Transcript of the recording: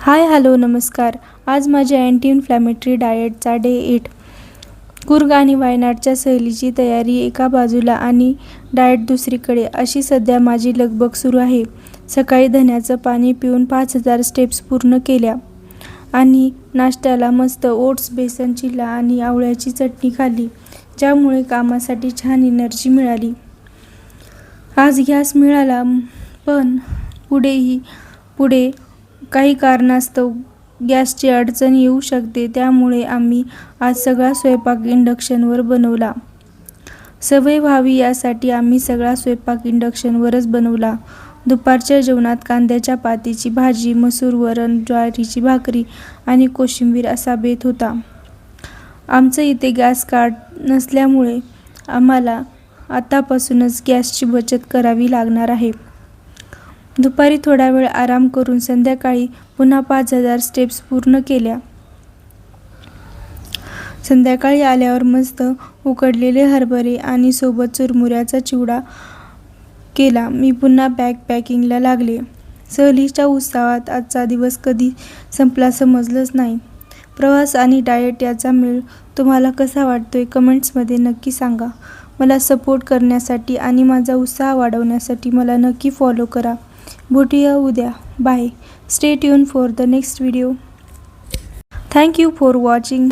Hello नमस्कार. आज माझ्या अँटी इन्फ्लॅमेटरी डाएटचा डे 8. कूर्ग आणि वायनाडच्या सहलीची तयारी एका बाजूला आणि डाएट दुसरीकडे अशी सध्या माझी लगबग सुरू आहे. सकाळी धन्याचं पाणी पिऊन 5000 स्टेप्स पूर्ण केल्या आणि नाश्त्याला मस्त ओट्स, बेसन चिल्ला आणि आवळ्याची चटणी खाल्ली, ज्यामुळे कामासाठी छान एनर्जी मिळाली. आज गॅस मिळाला, पण पुढे काही कारणास्तव गॅसची अडचण येऊ शकते. त्यामुळे आम्ही आज सगळा स्वयंपाक इंडक्शनवर बनवला. सवय व्हावी यासाठी आम्ही सगळा स्वयंपाक इंडक्शनवरच बनवला. दुपारच्या जेवणात कांद्याच्या पातीची भाजी, मसूर वरण, ज्वारीची भाकरी आणि कोशिंबीर असा बेत होता. आमचं इथे गॅस कार्ड नसल्यामुळे आम्हाला आतापासूनच गॅसची बचत करावी लागणार आहे. दुपारी थोडा वेळ आराम करून संध्याकाळी पुन्हा 5000 स्टेप्स पूर्ण केल्या. संध्याकाळी आल्यावर मस्त उकडलेले हरभरे आणि सोबत चुरमुऱ्याचा चिवडा केला. मी पुन्हा पॅकिंगला लागले. सहलीच्या उत्साहात आजचा दिवस कधी संपला समजलंच नाही. प्रवास आणि डाएट याचा मेळ तुम्हाला कसा वाटतोय कमेंट्समध्ये नक्की सांगा. मला सपोर्ट करण्यासाठी आणि माझा उत्साह वाढवण्यासाठी मला नक्की फॉलो करा. भेटूया उद्या. Bye. Stay tune for the next video. Thank you for watching.